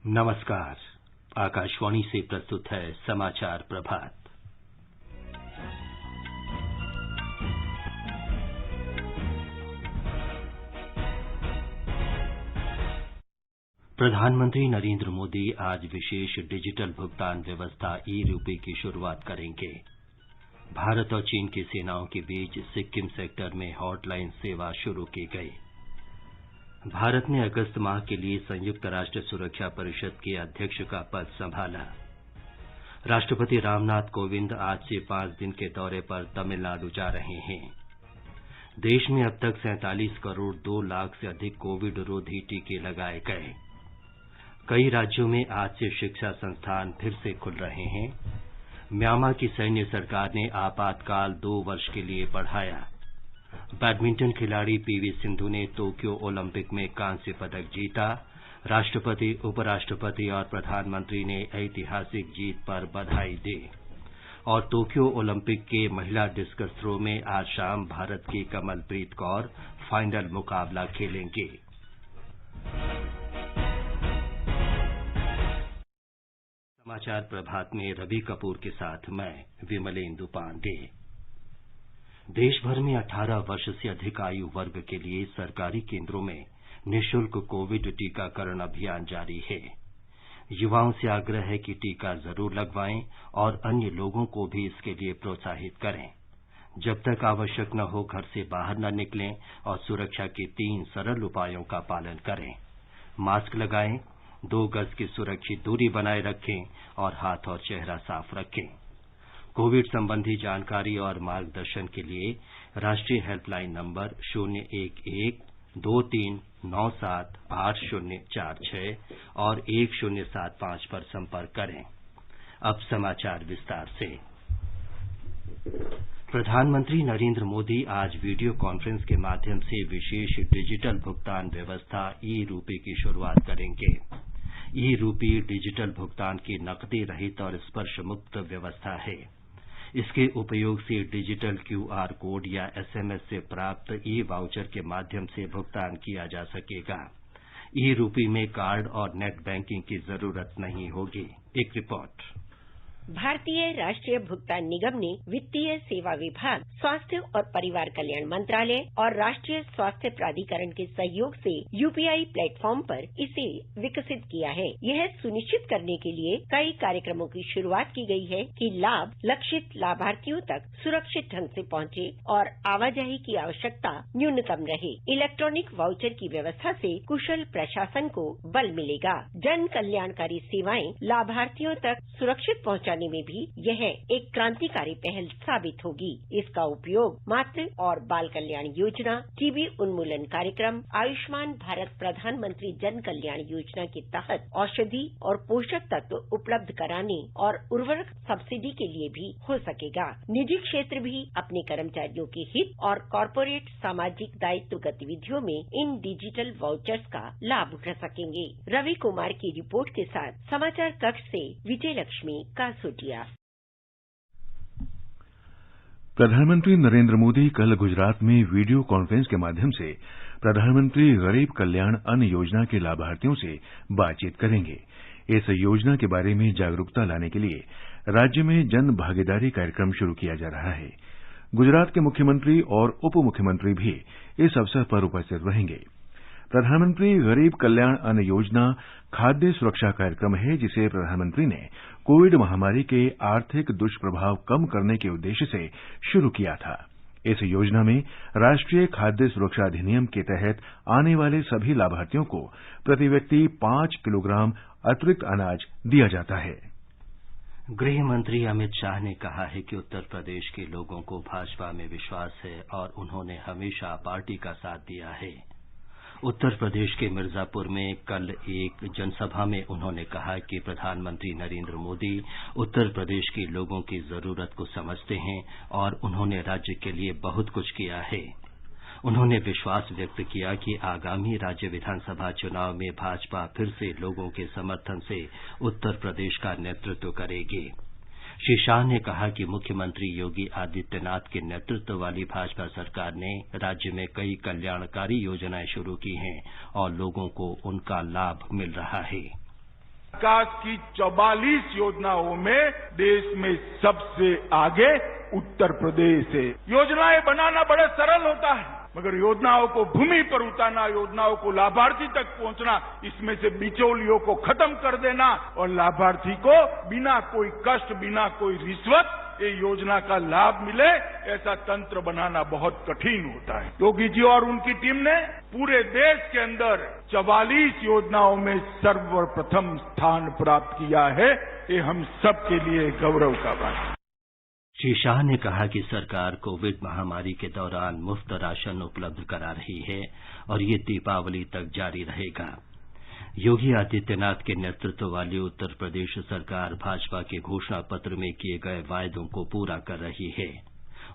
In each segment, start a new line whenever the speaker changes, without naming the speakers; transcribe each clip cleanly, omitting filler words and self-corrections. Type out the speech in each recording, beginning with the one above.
नमस्कार। आकाशवाणी से प्रस्तुत है समाचार प्रभात। प्रधानमंत्री नरेंद्र मोदी आज विशेष डिजिटल भुगतान व्यवस्था ई-रूपी की शुरुआत करेंगे। भारत और चीन की सेनाओं के बीच सिक्किम सेक्टर में हॉटलाइन सेवा शुरू की गई। भारत ने अगस्त माह के लिए संयुक्त राष्ट्र सुरक्षा परिषद के अध्यक्ष का पद संभाला। राष्ट्रपति रामनाथ कोविंद आज से 5 दिन के दौरे पर तमिलनाडु जा रहे हैं। देश में अब तक 47 करोड़ 2 लाख से अधिक कोविड रोधी टीके लगाए गए। कई राज्यों में आज से शिक्षा संस्थान फिर से खुल रहे हैं। म्यांमार की सैन्य सरकार ने आपातकाल 2 वर्ष के लिए बढ़ाया। बैडमिंटन खिलाड़ी पीवी सिंधु ने टोक्यो ओलंपिक में कांस्य पदक जीता। राष्ट्रपति, उपराष्ट्रपति और प्रधानमंत्री ने ऐतिहासिक जीत पर बधाई दी। और टोक्यो ओलंपिक के महिला डिस्कस थ्रो में आज शाम भारत की कमलप्रीत कौर फाइनल मुकाबला खेलेंगे। समाचार प्रभात में रवि कपूर के साथ मैं विमलेंदु पांडे। देश भर में 18 वर्ष से अधिक आयु वर्ग के लिए सरकारी केंद्रों में निःशुल्क कोविड टीकाकरण अभियान जारी है। युवाओं से आग्रह है कि टीका जरूर लगवाएं और अन्य लोगों को भी इसके लिए प्रोत्साहित करें। जब तक आवश्यक न हो घर से बाहर न निकलें और सुरक्षा के 3 सरल उपायों का पालन करें। मास्क लगाएं, 2 गज की सुरक्षित दूरी बनाए रखें और हाथ और चेहरा साफ रखें। कोविड संबंधी जानकारी और मार्गदर्शन के लिए राष्ट्रीय हेल्पलाइन नंबर 011-2397-8046 और 1075 पर संपर्क करें। अब समाचार विस्तार से। प्रधानमंत्री नरेंद्र मोदी आज वीडियो कॉन्फ्रेंस के माध्यम से विशेष डिजिटल भुगतान व्यवस्था ई-रूपी की शुरुआत करेंगे। ई-रूपी डिजिटल भुगतान की नकदी रहित और स्पर्श मुक्त व्यवस्था है। इसके उपयोग से डिजिटल QR कोड या SMS से प्राप्त ई-वाउचर के माध्यम से भुगतान किया जा सकेगा। ई-रूपी में कार्ड और नेट बैंकिंग की जरूरत नहीं होगी। एक रिपोर्ट।
भारतीय राष्ट्रीय भुगतान निगम ने वित्तीय सेवा विभाग, स्वास्थ्य और परिवार कल्याण मंत्रालय और राष्ट्रीय स्वास्थ्य प्राधिकरण के सहयोग से UPI प्लेटफॉर्म पर इसे विकसित किया है। यह सुनिश्चित करने के लिए कई कार्यक्रमों की शुरुआत की गई है कि लाभ लक्षित लाभार्थियों तक सुरक्षित ढंग से पहुंचे और आवाजाही की आवश्यकता न्यूनतम रहे। इलेक्ट्रॉनिक वाउचर की व्यवस्था से कुशल प्रशासन को बल मिलेगा। जन कल्याणकारी सेवाएं लाभार्थियों तक सुरक्षित पहुंचाने में भी यह एक क्रांतिकारी पहल साबित होगी। इसका उपयोग मातृ और बाल कल्याण योजना, टीबी उन्मूलन कार्यक्रम, आयुष्मान भारत प्रधानमंत्री जन कल्याण योजना के तहत औषधि और पोषक तत्व उपलब्ध कराने और उर्वरक सब्सिडी के लिए भी हो सकेगा। निजी क्षेत्र भी अपने कर्मचारियों के हित और कॉरपोरेट सामाजिक दायित्व गतिविधियों में इन डिजिटल वाउचर्स का लाभ उठा सकेंगे। रवि कुमार की रिपोर्ट के साथ समाचार कक्ष से विजय लक्ष्मी का
प्रधानमंत्री नरेंद्र मोदी कल गुजरात में वीडियो कॉन्फ्रेंस के माध्यम से प्रधानमंत्री गरीब कल्याण अन्न योजना के लाभार्थियों से बातचीत करेंगे। इस योजना के बारे में जागरूकता लाने के लिए राज्य में जन भागीदारी कार्यक्रम शुरू किया जा रहा है। गुजरात के मुख्यमंत्री और उप मुख्यमंत्री भी इस अवसर पर उपस्थित रहेंगे। प्रधानमंत्री गरीब कल्याण अन्न योजना खाद्य सुरक्षा कार्यक्रम है, जिसे प्रधानमंत्री ने कोविड महामारी के आर्थिक दुष्प्रभाव कम करने के उद्देश्य से शुरू किया था। इस योजना में राष्ट्रीय खाद्य सुरक्षा अधिनियम के तहत आने वाले सभी लाभार्थियों को प्रति व्यक्ति 5 किलोग्राम अतिरिक्त अनाज दिया जाता है।
गृह मंत्री अमित शाह ने कहा है कि उत्तर प्रदेश के लोगों को भाजपा में विश्वास है और उन्होंने हमेशा पार्टी का साथ दिया है। उत्तर प्रदेश के मिर्जापुर में कल एक जनसभा में उन्होंने कहा कि प्रधानमंत्री नरेंद्र मोदी उत्तर प्रदेश के लोगों की जरूरत को समझते हैं और उन्होंने राज्य के लिए बहुत कुछ किया है। उन्होंने विश्वास व्यक्त किया कि आगामी राज्य विधानसभा चुनाव में भाजपा फिर से लोगों के समर्थन से उत्तर प्रदेश का नेतृत्व करेगी। श्री शाह ने कहा कि मुख्यमंत्री योगी आदित्यनाथ के नेतृत्व वाली भाजपा सरकार ने राज्य में कई कल्याणकारी योजनाएं शुरू की हैं और लोगों को उनका लाभ मिल रहा है।
विकास की 44 योजनाओं में देश में सबसे आगे उत्तर प्रदेश है। योजनाएं बनाना बड़ा सरल होता है, मगर योजनाओं को भूमि पर उतारना, योजनाओं को लाभार्थी तक पहुंचना, इसमें से बिचौलियों को खत्म कर देना और लाभार्थी को बिना कोई कष्ट, बिना कोई रिश्वत ये योजना का लाभ मिले, ऐसा तंत्र बनाना बहुत कठिन होता है। योगी जी और उनकी टीम ने पूरे देश के अंदर 44 योजनाओं में सर्वप्रथम स्थान प्राप्त किया है। ये हम सबके लिए गौरव का बात है।
श्री शाह ने कहा कि सरकार कोविड महामारी के दौरान मुफ्त राशन उपलब्ध करा रही है और ये दीपावली तक जारी रहेगा। योगी आदित्यनाथ के नेतृत्व वाली उत्तर प्रदेश सरकार भाजपा के घोषणा पत्र में किए गए वायदों को पूरा कर रही है।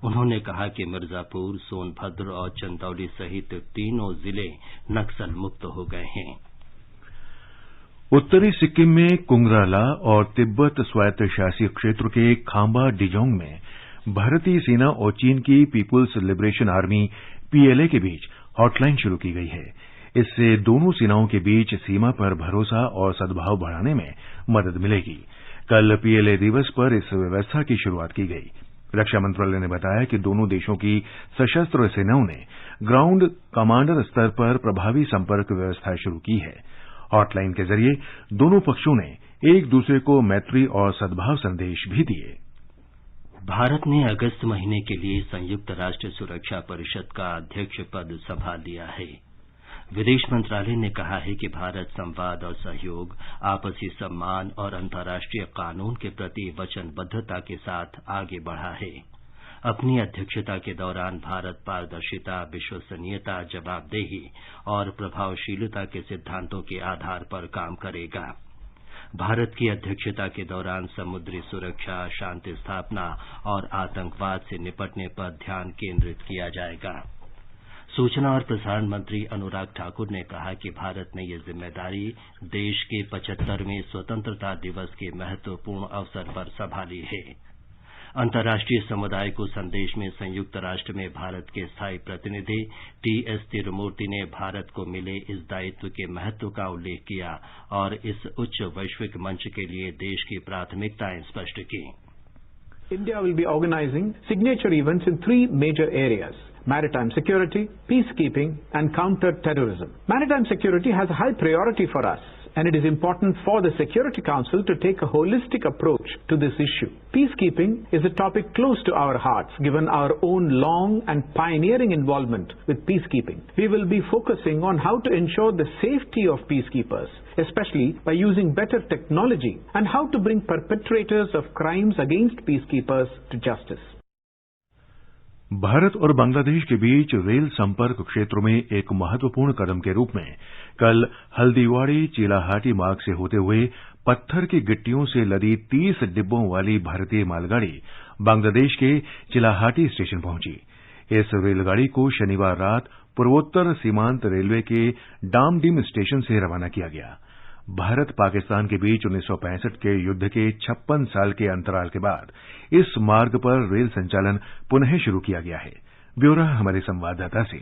उन्होंने कहा कि मिर्जापुर, सोनभद्र और चंदौली सहित तीनों जिले नक्सल मुक्त हो गए हैं।
उत्तरी सिक्किम में कुंगराला और तिब्बत स्वायत्त शासी क्षेत्र के खाम्बा डिजोंग में भारतीय सेना और चीन की पीपुल्स लिबरेशन आर्मी पीएलए के बीच हॉटलाइन शुरू की गई है। इससे दोनों सेनाओं के बीच सीमा पर भरोसा और सद्भाव बढ़ाने में मदद मिलेगी। कल पीएलए दिवस पर इस व्यवस्था की शुरुआत की गई। रक्षा मंत्रालय ने बताया कि दोनों देशों की सशस्त्र सेनाओं ने ग्राउंड कमांडर स्तर पर प्रभावी संपर्क व्यवस्था शुरू की है। हॉटलाइन के जरिए दोनों पक्षों ने एक दूसरे को मैत्री और सद्भाव संदेश भी दिए।
भारत ने अगस्त महीने के लिए संयुक्त राष्ट्र सुरक्षा परिषद का अध्यक्ष पद संभाल लिया है। विदेश मंत्रालय ने कहा है कि भारत संवाद और सहयोग, आपसी सम्मान और अंतर्राष्ट्रीय कानून के प्रति वचनबद्धता के साथ आगे बढ़ा है। अपनी अध्यक्षता के दौरान भारत पारदर्शिता, विश्वसनीयता, जवाबदेही और प्रभावशीलता के सिद्धांतों के आधार पर काम करेगा। भारत की अध्यक्षता के दौरान समुद्री सुरक्षा, शांति स्थापना और आतंकवाद से निपटने पर ध्यान केंद्रित किया जाएगा। सूचना और प्रसारण मंत्री अनुराग ठाकुर ने कहा कि भारत ने ये जिम्मेदारी देश के 75वें स्वतंत्रता दिवस के महत्वपूर्ण अवसर पर संभाली है। अंतर्राष्ट्रीय समुदाय को संदेश में संयुक्त राष्ट्र में भारत के स्थायी प्रतिनिधि टीएस तिरुमूर्ति ने भारत को मिले इस दायित्व के महत्व का उल्लेख किया और इस उच्च वैश्विक मंच के लिए देश की प्राथमिकताएं स्पष्ट की।
India will be organizing signature events in 3 major areas: maritime security, peacekeeping, and counter-terrorism. Maritime security has a high priority for us, and it is important for the Security Council to take a holistic approach to this issue. Peacekeeping is a topic close to our hearts, given our own long and pioneering involvement with peacekeeping. We will be focusing on how to ensure the safety of peacekeepers, especially by using better technology, and how to bring perpetrators of crimes against peacekeepers to justice.
Bharat और बांग्लादेश के बीच rail संपर्क क्षेत्र में एक महत्वपूर्ण कदम के रूप में कल हल्दीवाड़ी चीलाहाटी मार्ग से होते हुए पत्थर की गिट्टियों से लदी 30 डिब्बों वाली भारतीय मालगाड़ी बांग्लादेश के चिलाहाटी स्टेशन पहुंची। इस रेलगाड़ी को शनिवार रात पूर्वोत्तर सीमांत रेलवे के डामडीम स्टेशन से रवाना किया गया। भारत पाकिस्तान के बीच 1965 के युद्ध के 56 साल के अंतराल के बाद इस मार्ग पर रेल संचालन पुनः शुरू किया गया है। ब्यौरा हमारे संवाददाता से।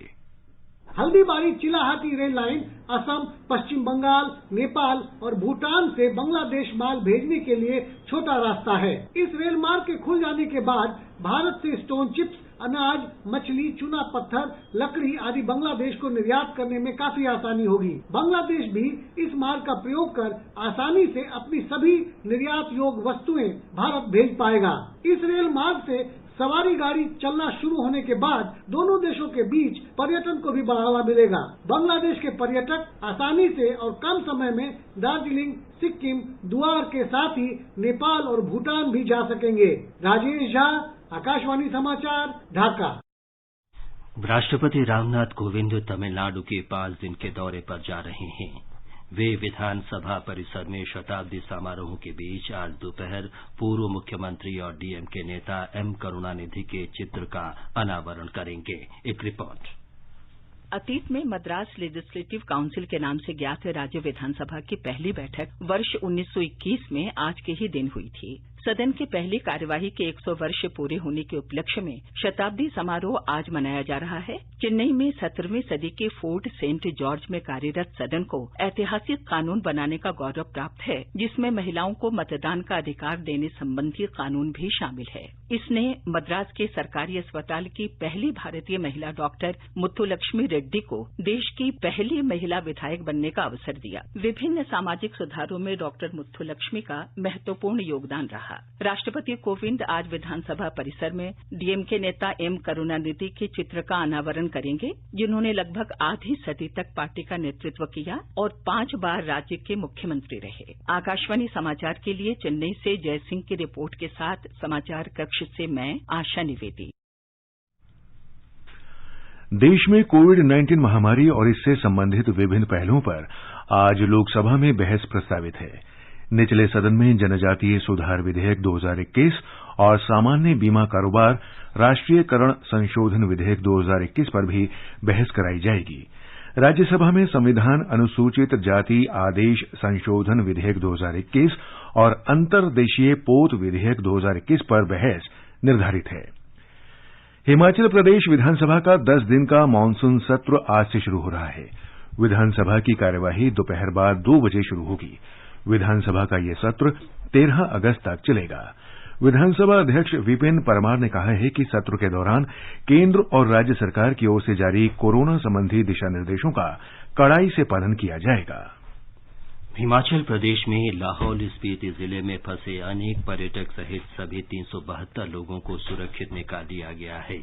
हल्दीबाड़ी चिलाहाटी रेल लाइन असम, पश्चिम बंगाल, नेपाल और भूटान से बांग्लादेश माल भेजने के लिए छोटा रास्ता है। इस रेल मार्ग के खुल जाने के बाद भारत से स्टोन चिप्स, अनाज, मछली, चूना पत्थर, लकड़ी आदि बांग्लादेश को निर्यात करने में काफी आसानी होगी। बांग्लादेश भी इस मार्ग का प्रयोग कर आसानी से अपनी सभी निर्यात योग्य वस्तुएं भारत भेज पाएगा। इस रेल मार्ग से सवारी गाड़ी चलना शुरू होने के बाद दोनों देशों के बीच पर्यटन को भी बढ़ावा मिलेगा। बांग्लादेश के पर्यटक आसानी से और कम समय में दार्जिलिंग, सिक्किम, दुआर के साथ ही नेपाल और भूटान भी जा सकेंगे। राजेश झा, आकाशवाणी समाचार, ढाका।
राष्ट्रपति रामनाथ कोविंद तमिलनाडु के 5 दिन के दौरे पर जा रहे हैं। वे विधानसभा परिसर में शताब्दी समारोह के बीच आज दोपहर पूर्व मुख्यमंत्री और डीएमके नेता एम करुणानिधि के चित्र का अनावरण करेंगे। एक रिपोर्ट।
अतीत में मद्रास लेजिस्लेटिव काउंसिल के नाम से ज्ञात राज्य विधानसभा की पहली बैठक वर्ष 1921 में आज के ही दिन हुई थी। सदन के पहली कार्यवाही के 100 वर्ष पूरे होने के उपलक्ष्य में शताब्दी समारोह आज मनाया जा रहा है। चेन्नई में 17वीं सदी के फोर्ट सेंट जॉर्ज में कार्यरत सदन को ऐतिहासिक कानून बनाने का गौरव प्राप्त है, जिसमें महिलाओं को मतदान का अधिकार देने संबंधी कानून भी शामिल है। इसने मद्रास के सरकारी अस्पताल की पहली भारतीय महिला डॉक्टर मुथुलक्ष्मी रेड्डी को देश की पहली महिला विधायक बनने का अवसर दिया। विभिन्न सामाजिक सुधारों में डॉक्टर मुथुलक्ष्मी का महत्वपूर्ण योगदान रहा। राष्ट्रपति कोविंद आज विधानसभा परिसर में डीएमके नेता एम करुणानिधि के चित्र का अनावरण करेंगे, जिन्होंने लगभग आधी सदी तक पार्टी का नेतृत्व किया और 5 बार राज्य के मुख्यमंत्री रहे। आकाशवाणी समाचार के लिए चेन्नई से जयसिंह की रिपोर्ट के साथ समाचार कक्ष से मैं आशा निवेदी।
देश में कोविड-19 महामारी और इससे संबंधित विभिन्न पहलुओं पर आज लोकसभा में बहस प्रस्तावित है। निचले सदन में जनजातीय सुधार विधेयक 2021 और सामान्य बीमा कारोबार राष्ट्रीयकरण संशोधन विधेयक 2021 पर भी बहस कराई जाएगी। राज्यसभा में संविधान अनुसूचित जाति आदेश संशोधन विधेयक 2021 और अंतर्देशीय पोत विधेयक 2021 पर बहस निर्धारित है। हिमाचल प्रदेश विधानसभा का 10 दिन का मानसून सत्र आज से शुरू हो रहा है। विधानसभा की कार्यवाही दोपहर बाद 2 बजे शुरू होगी। विधानसभा का यह सत्र 13 अगस्त तक चलेगा। विधानसभा अध्यक्ष विपिन परमार ने कहा है कि सत्र के दौरान केंद्र और राज्य सरकार की ओर से जारी कोरोना संबंधी दिशा निर्देशों का कड़ाई से पालन किया जाएगा।
हिमाचल प्रदेश में लाहौल स्पीति जिले में फंसे अनेक पर्यटक सहित सभी 372 लोगों को सुरक्षित निकाल लिया गया है।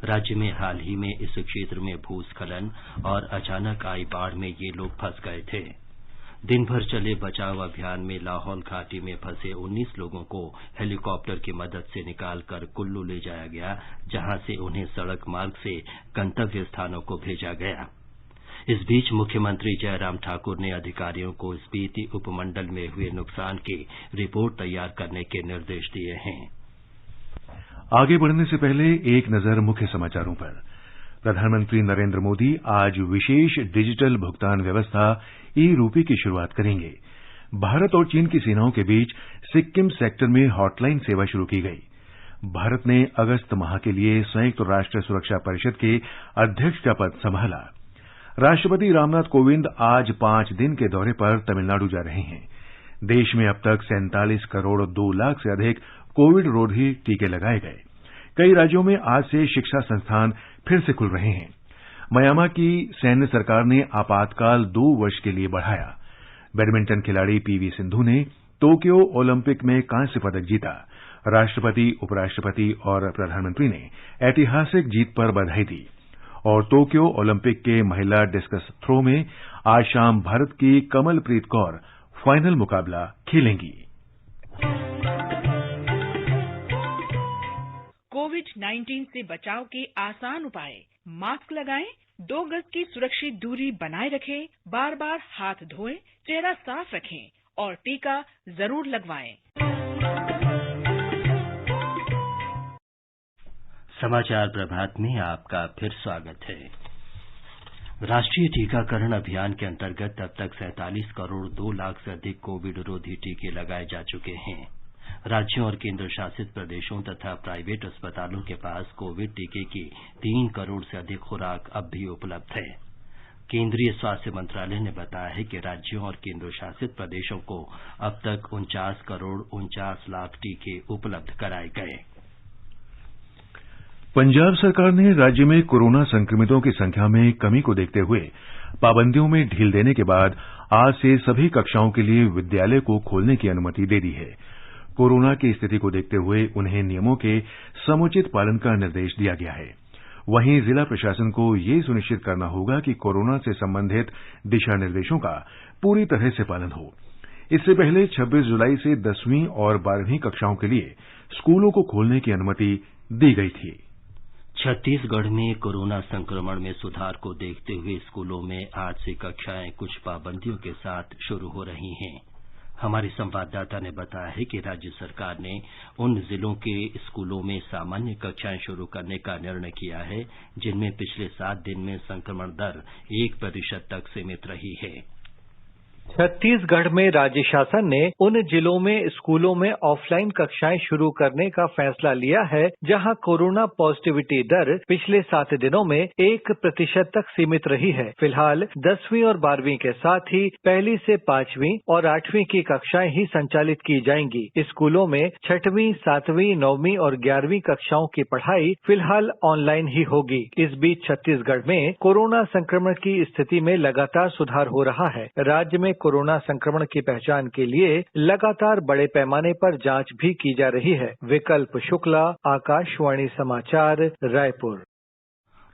राज्य में हाल ही में इस क्षेत्र में भूस्खलन और अचानक आई बाढ़ में ये लोग फंस गए थे। दिन भर चले बचाव अभियान में लाहौल घाटी में फंसे 19 लोगों को हेलीकॉप्टर की मदद से निकालकर कुल्लू ले जाया गया, जहां से उन्हें सड़क मार्ग से गंतव्य स्थानों को भेजा गया। इस बीच मुख्यमंत्री जयराम ठाकुर ने अधिकारियों को स्पीति उपमंडल में हुए नुकसान की रिपोर्ट तैयार करने के निर्देश दिए हैं।
आगे बढ़ने से पहले एक नजर मुख्य समाचारों पर। प्रधानमंत्री नरेंद्र मोदी आज विशेष डिजिटल भुगतान व्यवस्था ई-रूपी की शुरुआत करेंगे। भारत और चीन की सेनाओं के बीच सिक्किम सेक्टर में हॉटलाइन सेवा शुरू की गई। भारत ने अगस्त माह के लिए संयुक्त राष्ट्र सुरक्षा परिषद के अध्यक्ष का पद संभाला। राष्ट्रपति रामनाथ कोविंद आज 5 दिन के दौरे पर तमिलनाडु जा रहे हैं। देश में अब तक 47 करोड़ 2 लाख से अधिक कोविड रोधी टीके लगाए गए। कई राज्यों में आज से शिक्षा संस्थान फिर से खुल रहे हैं। म्यांमार की सैन्य सरकार ने आपातकाल 2 वर्ष के लिए बढ़ाया। बैडमिंटन खिलाड़ी पीवी सिंधु ने टोक्यो ओलंपिक में कांस्य पदक जीता। राष्ट्रपति, उपराष्ट्रपति और प्रधानमंत्री ने ऐतिहासिक जीत पर बधाई दी। और टोक्यो ओलंपिक के महिला डिस्कस थ्रो में आज शाम भारत की कमलप्रीत कौर फाइनल मुकाबला खेलेंगी।
कोविड-19 से बचाव के आसान उपाय: मास्क लगाएं, 2 गज की सुरक्षित दूरी बनाए रखें, बार-बार हाथ धोएं, चेहरा साफ रखें और टीका जरूर लगवाएं।
समाचार प्रभात में आपका फिर स्वागत है। राष्ट्रीय टीकाकरण अभियान के अंतर्गत अब तक 47 करोड़ 2 लाख से अधिक कोविड रोधी टीके लगाए जा चुके हैं। राज्यों और केंद्र शासित प्रदेशों तथा प्राइवेट अस्पतालों के पास कोविड टीके की 3 करोड़ से अधिक खुराक अब भी उपलब्ध है। केंद्रीय स्वास्थ्य मंत्रालय ने बताया है कि राज्यों और केंद्र शासित प्रदेशों को अब तक 49 करोड़ 49 लाख टीके उपलब्ध कराए गए।
पंजाब सरकार ने राज्य में कोरोना संक्रमितों की संख्या में कमी को देखते हुए पाबंदियों में ढील देने के बाद आज से सभी कक्षाओं के लिए विद्यालय को खोलने की अनुमति दे दी है। कोरोना की स्थिति को देखते हुए उन्हें नियमों के समुचित पालन का निर्देश दिया गया है। वहीं जिला प्रशासन को यह सुनिश्चित करना होगा कि कोरोना से संबंधित दिशा निर्देशों का पूरी तरह से पालन हो। इससे पहले 26 जुलाई से 10वीं और 12वीं कक्षाओं के लिए स्कूलों को खोलने की अनुमति दी गई थी।
छत्तीसगढ़ में कोरोना संक्रमण में सुधार को देखते हुए स्कूलों में आज से कक्षाएं कुछ पाबंदियों के साथ शुरू हो रही हैं। हमारे संवाददाता ने बताया है कि राज्य सरकार ने उन जिलों के स्कूलों में सामान्य कक्षाएं शुरू करने का निर्णय किया है जिनमें पिछले 7 दिन में संक्रमण दर 1% तक सीमित रही है।
छत्तीसगढ़ में राज्य शासन ने उन जिलों में स्कूलों में ऑफलाइन कक्षाएं शुरू करने का फैसला लिया है जहां कोरोना पॉजिटिविटी दर पिछले 7 दिनों में 1% तक सीमित रही है। फिलहाल 10वीं और 12वीं के साथ ही 1 से 5वीं और 8वीं की कक्षाएं ही संचालित की जाएंगी। स्कूलों में 6वीं, 7वीं, 9वीं और 11वीं कक्षाओं की पढ़ाई फिलहाल ऑनलाइन ही होगी। इस बीच छत्तीसगढ़ में कोरोना संक्रमण की स्थिति में लगातार सुधार हो रहा है। राज्य में कोरोना संक्रमण की पहचान के लिए लगातार बड़े पैमाने पर जांच भी की जा रही है। विकल्प शुक्ला, आकाशवाणी समाचार, रायपुर।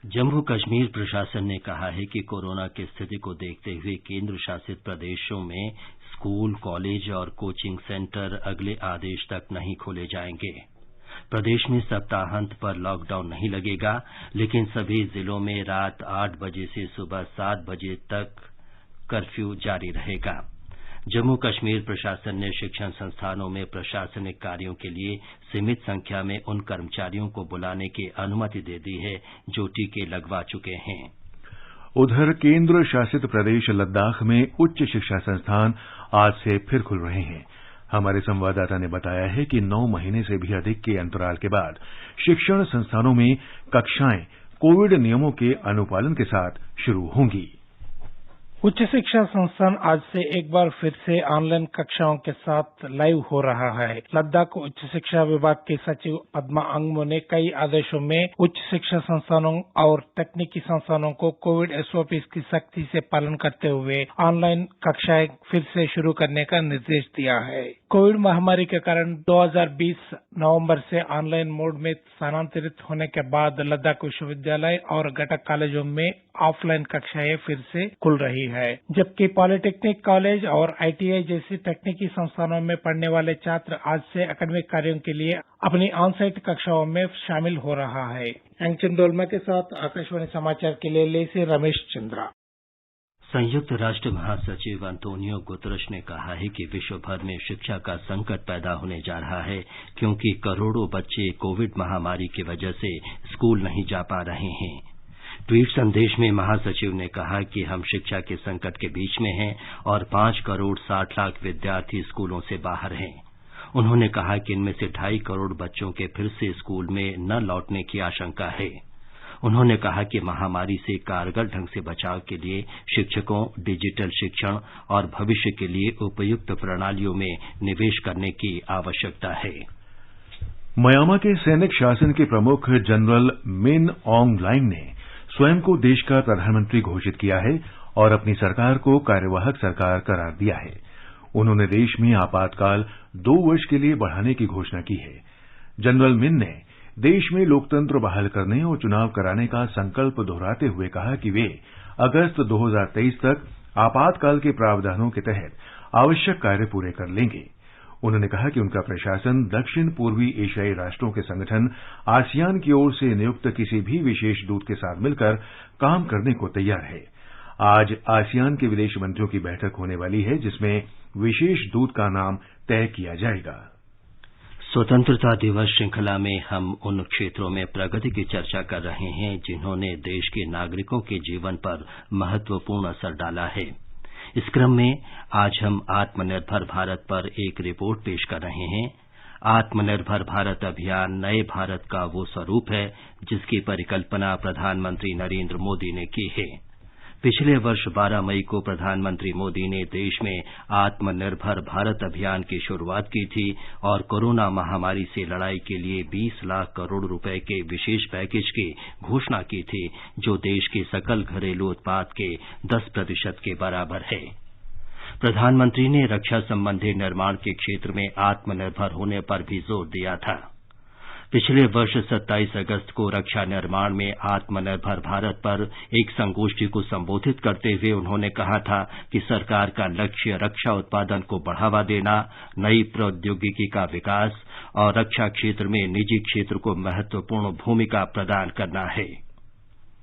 जम्मू कश्मीर प्रशासन ने कहा है कि कोरोना की स्थिति को देखते हुए केंद्र शासित प्रदेशों में स्कूल, कॉलेज और कोचिंग सेंटर अगले आदेश तक नहीं खोले जाएंगे। प्रदेश में सप्ताहांत पर लॉकडाउन नहीं लगेगा, लेकिन सभी जिलों में रात 8 बजे से सुबह 7 बजे तक कर्फ्यू जारी रहेगा। जम्मू कश्मीर प्रशासन ने शिक्षण संस्थानों में प्रशासनिक कार्यों के लिए सीमित संख्या में उन कर्मचारियों को बुलाने की अनुमति दे दी है जो टीके लगवा चुके हैं।
उधर केंद्र शासित प्रदेश लद्दाख में उच्च शिक्षा संस्थान आज से फिर खुल रहे हैं। हमारे संवाददाता ने बताया है कि 9 महीने से भी अधिक के अंतराल के बाद शिक्षण संस्थानों में कक्षाएं कोविड नियमों के अनुपालन के साथ शुरू होंगी।
उच्च शिक्षा संस्थान आज से एक बार फिर से ऑनलाइन कक्षाओं के साथ लाइव हो रहा है। लद्दाख उच्च शिक्षा विभाग के सचिव पद्मा अंगमो ने कई आदेशों में उच्च शिक्षा संस्थानों और तकनीकी संस्थानों को कोविड एसओपी की सख्ती से पालन करते हुए ऑनलाइन कक्षाएं फिर से शुरू करने का निर्देश दिया है। कोविड महामारी के कारण 2020 नवंबर से ऑनलाइन मोड में स्थानांतरित होने के बाद लद्दाख विश्वविद्यालय और घटक कॉलेजों में ऑफलाइन कक्षाएं फिर से खुल रही है, जबकि पॉलिटेक्निक कॉलेज और आईटीआई जैसी तकनीकी संस्थानों में पढ़ने वाले छात्र आज से एकेडमिक कार्यों के लिए अपनी ऑन-साइट कक्षाओं में शामिल हो रहा है। एंगचंद डोलमा के साथ आकाशवाणी समाचार के लिए लेसी रमेश चंद्रा।
संयुक्त राष्ट्र महासचिव अंतोनियो गुतरश ने कहा है कि विश्व भर में शिक्षा का संकट पैदा होने जा रहा है, क्योंकि करोड़ों बच्चे कोविड महामारी की वजह से स्कूल नहीं जा पा रहे हैं। ट्वीट संदेश में महासचिव ने कहा कि हम शिक्षा के संकट के बीच में हैं और 5 करोड़ 60 लाख विद्यार्थी स्कूलों से बाहर हैं। उन्होंने कहा कि इनमें से 2.5 करोड़ बच्चों के फिर से स्कूल में न लौटने की आशंका है। उन्होंने कहा कि महामारी से कारगर ढंग से बचाव के लिए शिक्षकों, डिजिटल शिक्षण और भविष्य के लिए उपयुक्त प्रणालियों में निवेश करने की आवश्यकता है।
म्यांमार के सैनिक शासन के प्रमुख जनरल मिन ऑंग लाइंग ने स्वयं को देश का प्रधानमंत्री घोषित किया है और अपनी सरकार को कार्यवाहक सरकार करार दिया है। उन्होंने देश में आपातकाल 2 वर्ष के लिए बढ़ाने की घोषणा की है। जनरल मिन ने देश में लोकतंत्र बहाल करने और चुनाव कराने का संकल्प दोहराते हुए कहा कि वे अगस्त 2023 तक आपातकाल के प्रावधानों के तहत आवश्यक कार्य पूरे कर लेंगे। उन्होंने कहा कि उनका प्रशासन दक्षिण पूर्वी एशियाई राष्ट्रों के संगठन आसियान की ओर से नियुक्त किसी भी विशेष दूत के साथ मिलकर काम करने को तैयार है। आज आसियान के विदेश मंत्रियों की बैठक होने वाली है, जिसमें विशेष दूत का नाम तय किया जाएगा।
स्वतंत्रता दिवस श्रृंखला में हम उन क्षेत्रों में प्रगति की चर्चा कर रहे हैं जिन्होंने देश के नागरिकों के जीवन पर महत्वपूर्ण असर डाला है। इस क्रम में आज हम आत्मनिर्भर भारत पर एक रिपोर्ट पेश कर रहे हैं। आत्मनिर्भर भारत अभियान नए भारत का वो स्वरूप है जिसकी परिकल्पना प्रधानमंत्री नरेंद्र मोदी ने की है। पिछले वर्ष 12 मई को प्रधानमंत्री मोदी ने देश में आत्मनिर्भर भारत अभियान की शुरुआत की थी और कोरोना महामारी से लड़ाई के लिए 20 लाख करोड़ रुपए के विशेष पैकेज की घोषणा की थी, जो देश के सकल घरेलू उत्पाद के 10% के बराबर है। प्रधानमंत्री ने रक्षा संबंधी निर्माण के क्षेत्र में आत्मनिर्भर होने पर भी जोर दिया था। पिछले वर्ष 27 अगस्त को रक्षा निर्माण में आत्मनिर्भर भारत पर एक संगोष्ठी को संबोधित करते हुए उन्होंने कहा था कि सरकार का लक्ष्य रक्षा उत्पादन को बढ़ावा देना, नई प्रौद्योगिकी का विकास और रक्षा क्षेत्र में निजी क्षेत्र को महत्वपूर्ण भूमिका प्रदान करना है।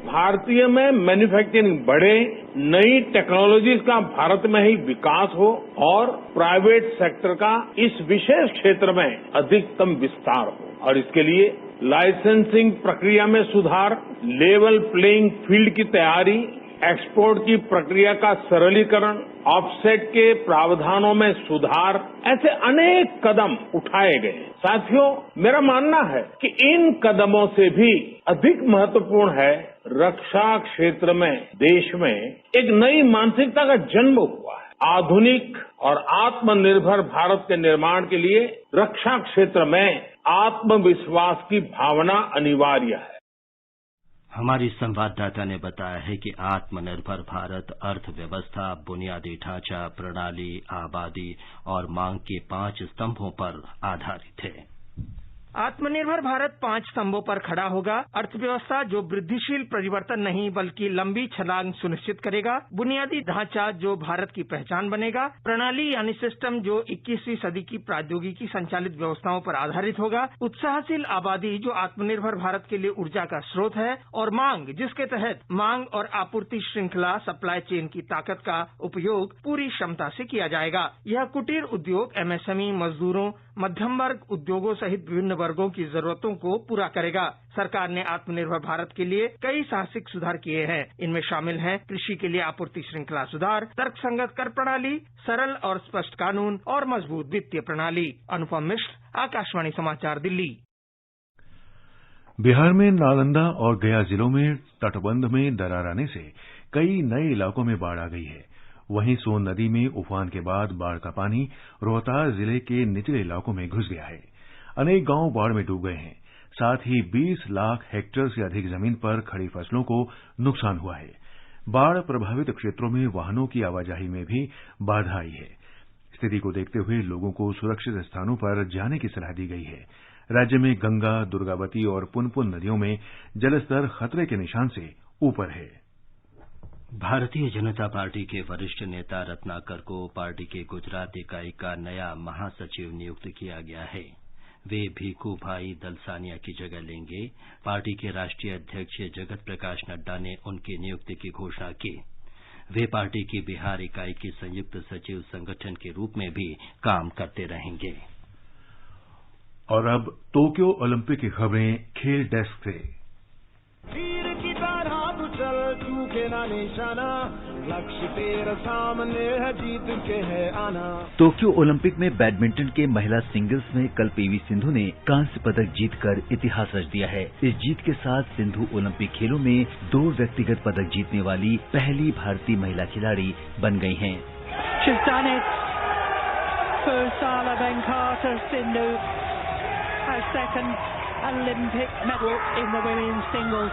भारतीय में मैन्युफैक्चरिंग बढ़े, नई टेक्नोलॉजीज का भारत में ही विकास हो और प्राइवेट सेक्टर का इस विशेष क्षेत्र में अधिकतम विस्तार हो, और इसके लिए लाइसेंसिंग प्रक्रिया में सुधार, लेवल प्लेइंग फील्ड की तैयारी, एक्सपोर्ट की प्रक्रिया का सरलीकरण, ऑफसेट के प्रावधानों में सुधार, ऐसे अनेक कदम उठाए गए। साथियों, मेरा मानना है कि इन कदमों से भी अधिक महत्वपूर्ण है रक्षा क्षेत्र में देश में एक नई मानसिकता का जन्म हुआ है। आधुनिक और आत्मनिर्भर भारत के निर्माण के लिए रक्षा क्षेत्र में आत्मविश्वास की भावना अनिवार्य है।
हमारी संवाददाता ने बताया है कि आत्मनिर्भर भारत अर्थव्यवस्था, बुनियादी ढांचा, प्रणाली, आबादी और मांग के 5 स्तंभों पर आधारित है।
आत्मनिर्भर भारत 5 स्तंभों पर खड़ा होगा। अर्थव्यवस्था जो वृद्धिशील परिवर्तन नहीं बल्कि लंबी छलांग सुनिश्चित करेगा। बुनियादी ढांचा जो भारत की पहचान बनेगा। प्रणाली यानी सिस्टम जो 21वीं सदी की प्रौद्योगिकी संचालित व्यवस्थाओं पर आधारित होगा। उत्साहशील आबादी जो आत्मनिर्भर भारत के लिए ऊर्जा का स्रोत है। और मांग जिसके तहत मांग और आपूर्ति श्रृंखला सप्लाई चेन की ताकत का उपयोग पूरी क्षमता से किया जाएगा। यह कुटीर उद्योग, एमएसएमई, मजदूरों, मध्यम वर्ग उद्योगों सहित विभिन्न वर्गों की जरूरतों को पूरा करेगा। सरकार ने आत्मनिर्भर भारत के लिए कई साहसिक सुधार किए हैं। इनमें शामिल हैं कृषि के लिए आपूर्ति श्रृंखला सुधार, तर्कसंगत कर प्रणाली, सरल और स्पष्ट कानून और मजबूत वित्तीय प्रणाली। अनुपम मिश्र, आकाशवाणी समाचार, दिल्ली।
बिहार में नालंदा और गया जिलों में तटबंध में दरार आने से कई नए इलाकों में बाढ़ आ गई है। वहीं सोन नदी में उफान के बाद बाढ़ का पानी रोहतास जिले के निचले इलाकों में घुस गया है। अनेक गांव बाढ़ में डूब गए हैं। साथ ही 20 लाख हेक्टेयर से अधिक जमीन पर खड़ी फसलों को नुकसान हुआ है। बाढ़ प्रभावित क्षेत्रों में वाहनों की आवाजाही में भी बाधा आई है। स्थिति को देखते हुए लोगों को सुरक्षित स्थानों पर जाने की सलाह दी गई है। राज्य में गंगा, दुर्गावती और पुनपुन नदियों में जलस्तर खतरे के निशान से ऊपर है।
भारतीय जनता पार्टी के वरिष्ठ नेता रत्नाकर को पार्टी के गुजरात इकाई का नया महासचिव नियुक्त किया गया है। वे भीखू भाई दलसानिया की जगह लेंगे। पार्टी के राष्ट्रीय अध्यक्ष जगत प्रकाश नड्डा ने उनकी नियुक्ति की घोषणा की। वे पार्टी की बिहार इकाई की संयुक्त सचिव संगठन के रूप में भी काम करते रहेंगे।
और अब टोक्यो ओलंपिक की खबरें खेल डेस्क से।
तीर की तरह तू चल, चूके ना निशाना, लक्ष्य तेरा सामने है, जीत के है आना।
टोक्यो ओलंपिक में बैडमिंटन के महिला सिंगल्स में कल पीवी सिंधु ने कांस्य पदक जीतकर इतिहास रच दिया है। इस जीत के साथ सिंधु ओलंपिक खेलों में 2 व्यक्तिगत पदक जीतने वाली पहली भारतीय महिला खिलाड़ी बन गई हैं।
Olympic medal in the women's singles,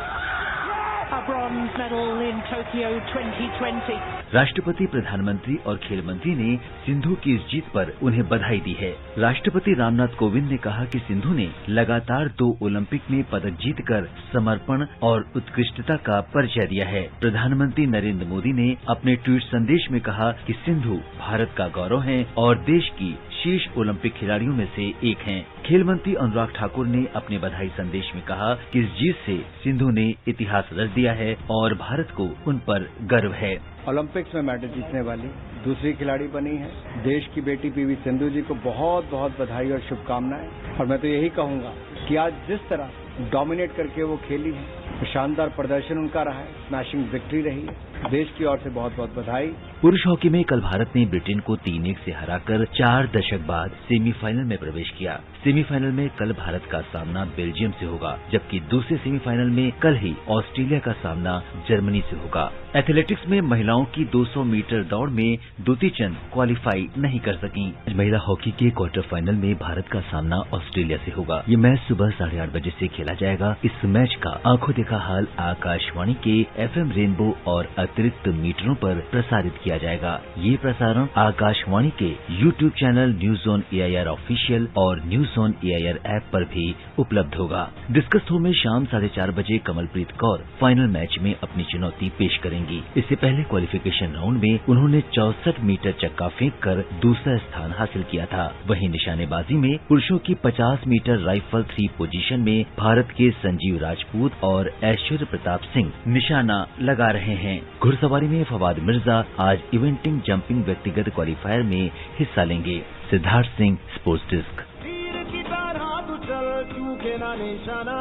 a bronze medal in Tokyo 2020.
राष्ट्रपति, प्रधानमंत्री और खेल मंत्री ने सिंधु की इस जीत पर उन्हें बधाई दी है। राष्ट्रपति रामनाथ कोविंद ने कहा कि सिंधु ने लगातार 2 ओलंपिक में पदक जीतकर समर्पण और उत्कृष्टता का परिचय दिया है। प्रधानमंत्री नरेंद्र मोदी ने अपने ट्वीट संदेश में कहा कि सिंधु भारत का गौरव है और देश की शीर्ष ओलंपिक खिलाड़ियों में से एक हैं। खेल मंत्री अनुराग ठाकुर ने अपने बधाई संदेश में कहा कि इस जीत से सिंधु ने इतिहास रच दिया है और भारत को उन पर गर्व है।
ओलंपिक्स में मेडल जीतने वाली दूसरी खिलाड़ी बनी है। देश की बेटी पीवी सिंधु जी को बहुत बहुत बधाई और शुभकामनाएं। और मैं तो यही कहूंगा कि आज जिस तरह डोमिनेट करके वो खेली है, शानदार प्रदर्शन उनका रहा है, स्मैशिंग विक्ट्री रही है। देश की ओर से बहुत बहुत बधाई।
पुरुष हॉकी में कल भारत ने ब्रिटेन को 3-1 से हराकर 4 दशक बाद सेमीफाइनल में प्रवेश किया। सेमीफाइनल में कल भारत का सामना बेल्जियम से होगा, जबकि दूसरे सेमीफाइनल में कल ही ऑस्ट्रेलिया का सामना जर्मनी से होगा। एथलेटिक्स में महिलाओं की 200 मीटर दौड़ में द्युति चंद क्वालिफाई नहीं कर सकी। महिला हॉकी के क्वार्टर फाइनल में भारत का सामना ऑस्ट्रेलिया से होगा। ये मैच सुबह 8:30 बजे से खेला जाएगा। इस मैच का आंखों देखा हाल आकाशवाणी के FM रेनबो और अतिरिक्त मीटरों पर प्रसारित किया जाएगा। ये प्रसारण आकाशवाणी के YouTube channel news on AIR official और न्यूज ऑन AIR ऐप पर भी उपलब्ध होगा। डिस्कस थ्रो में शाम 4:30 बजे कमलप्रीत कौर फाइनल मैच में अपनी चुनौती पेश करेंगी। इससे पहले क्वालिफिकेशन राउंड में उन्होंने 64 मीटर चक्का फेंक कर दूसरा स्थान हासिल किया था। वहीं निशानेबाजी में पुरुषों की 50 मीटर राइफल 3 पोजीशन में भारत के संजीव राजपूत और ऐश्वर्य प्रताप सिंह निशाना लगा रहे हैं। घुड़सवारी में फवाद मिर्जा आज इवेंटिंग जंपिंग व्यक्तिगत क्वालिफायर में हिस्सा लेंगे। Siddharth Singh, sports desk.
तीर की तरह तू चल, चूके ना निशाना,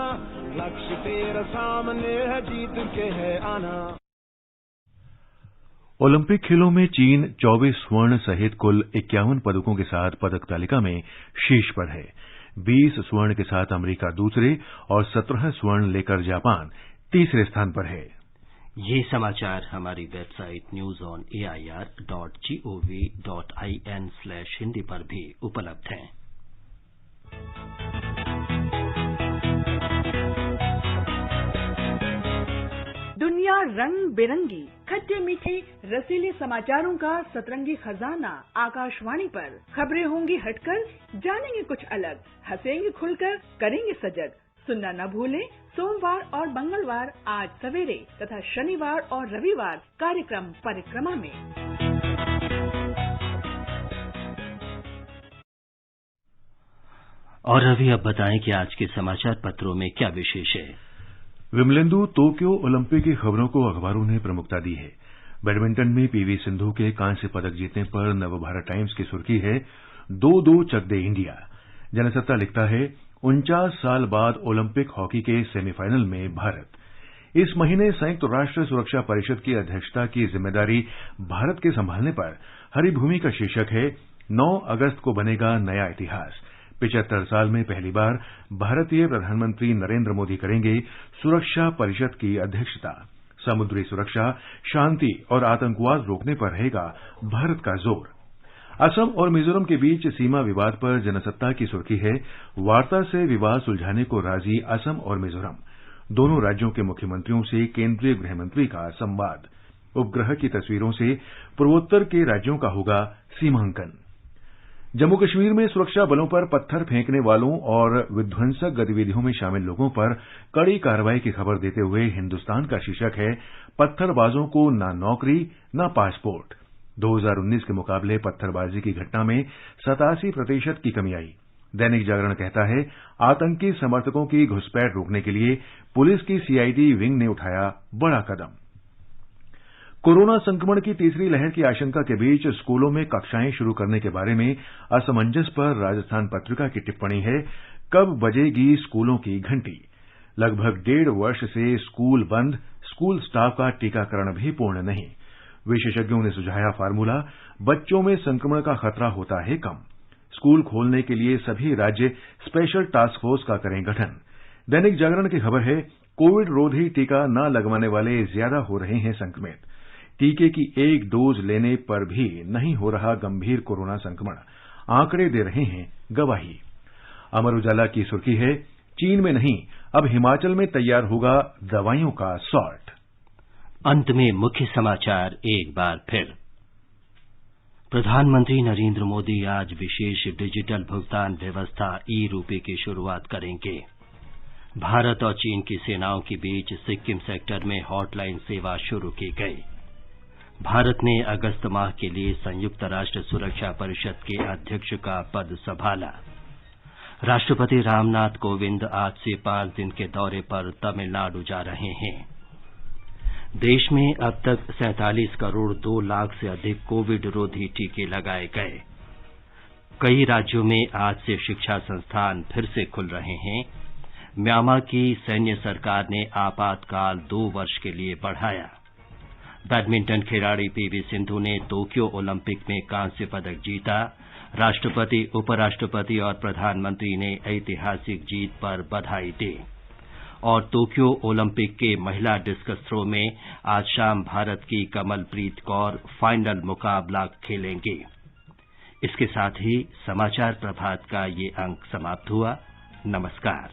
लक्ष्य तेरा सामने है, जीत के है आना।
ओलंपिक खेलों में चीन 24 स्वर्ण सहित कुल 51 पदकों के साथ पदक तालिका में शीर्ष पर है। 20 स्वर्ण के साथ अमेरिका दूसरे और 17 स्वर्ण लेकर जापान तीसरे स्थान पर है।
ये समाचार हमारी वेबसाइट newsonair.gov.in/hindi पर भी उपलब्ध हैं।
दुनिया रंग बिरंगी, खट्टे मीठे रसीले समाचारों का सतरंगी खजाना आकाशवाणी पर। खबरें होंगी हटकर, जानेंगे कुछ अलग, हंसेंगे खुलकर, करेंगे सजग। सुनना न भूलें सोमवार और मंगलवार आज सवेरे तथा शनिवार और रविवार कार्यक्रम परिक्रमा में।
और अभी अब बताएं कि आज के समाचार पत्रों में क्या विशेष है।
विम्बलडन टोक्यो ओलंपिक की खबरों को अखबारों ने प्रमुखता दी है। बैडमिंटन में पीवी सिंधु के कांस्य पदक जीतने पर नवभारत टाइम्स की सुर्खी है 2-2 चक दे इंडिया। जनसत्ता लिखता है 49 साल बाद ओलंपिक हॉकी के सेमीफाइनल में भारत। इस महीने संयुक्त राष्ट्र सुरक्षा परिषद की अध्यक्षता की जिम्मेदारी भारत के संभालने पर हरिभूमि का शीर्षक है 9 अगस्त को बनेगा नया इतिहास। 75 साल में पहली बार भारतीय प्रधानमंत्री नरेंद्र मोदी करेंगे सुरक्षा परिषद की अध्यक्षता। समुद्री सुरक्षा, शांति और आतंकवाद रोकने पर रहेगा भारत का जोर। असम और मिजोरम के बीच सीमा विवाद पर जनसत्ता की सुर्खी है वार्ता से विवाद सुलझाने को राजी असम और मिजोरम। दोनों राज्यों के मुख्यमंत्रियों से केंद्रीय गृहमंत्री का संवाद। उपग्रह की तस्वीरों से पूर्वोत्तर के राज्यों का होगा सीमांकन। जम्मू कश्मीर में सुरक्षा बलों पर पत्थर फेंकने वालों और विध्वंसक गतिविधियों में शामिल लोगों पर कड़ी कार्रवाई की खबर देते हुए हिंदुस्तान का शीर्षक है पत्थरबाजों को न नौकरी न पासपोर्ट। 2019 के मुकाबले पत्थरबाजी की घटना में 87% की कमी आई। दैनिक जागरण कहता है आतंकी समर्थकों की घुसपैठ रोकने के लिए पुलिस की सीआईडी विंग ने उठाया बड़ा कदम। कोरोना संक्रमण की तीसरी लहर की आशंका के बीच स्कूलों में कक्षाएं शुरू करने के बारे में असमंजस पर राजस्थान पत्रिका की टिप्पणी है कब बजेगी स्कूलों की घंटी। लगभग 1.5 वर्ष से स्कूल बंद, स्कूल स्टाफ का टीकाकरण भी पूर्ण नहीं। विशेषज्ञों ने सुझाया फार्मूला, बच्चों में संक्रमण का खतरा होता है कम। स्कूल खोलने के लिए सभी राज्य स्पेशल टास्क फोर्स का करें गठन। दैनिक जागरण की खबर है कोविड रोधी टीका न लगवाने वाले ज्यादा हो रहे हैं संक्रमित। टीके की एक डोज लेने पर भी नहीं हो रहा गंभीर कोरोना संक्रमण, आंकड़े दे रहे हैं गवाही। अमर उजाला की सुर्खी है चीन में नहीं अब हिमाचल में तैयार होगा दवाइयों का सॉर्ट।
अंत में मुख्य समाचार एक बार फिर। प्रधानमंत्री नरेंद्र मोदी आज विशेष डिजिटल भुगतान व्यवस्था ई-रूपे की शुरुआत करेंगे। भारत और चीन की सेनाओं के बीच सिक्किम सेक्टर में हॉटलाइन सेवा शुरू की गई। भारत ने अगस्त माह के लिए संयुक्त राष्ट्र सुरक्षा परिषद के अध्यक्ष का पद संभाला। राष्ट्रपति रामनाथ कोविंद आज से 5 दिन के दौरे पर तमिलनाडु जा रहे हैं। देश में अब तक 47 करोड़ 2 लाख से अधिक कोविड रोधी टीके लगाए गए। कई राज्यों में आज से शिक्षा संस्थान फिर से खुल रहे हैं। म्यांमार की सैन्य सरकार ने आपातकाल 2 वर्ष के लिए बढ़ाया। बैडमिंटन खिलाड़ी पीवी सिंधु ने टोक्यो ओलंपिक में कांस्य पदक जीता। राष्ट्रपति, उपराष्ट्रपति और प्रधानमंत्री ने ऐतिहासिक जीत पर बधाई दी। और टोक्यो ओलंपिक के महिला डिस्कस थ्रो में आज शाम भारत की कमलप्रीत कौर फाइनल मुकाबला खेलेंगी। इसके साथ ही समाचार प्रभात का ये अंक समाप्त हुआ। नमस्कार।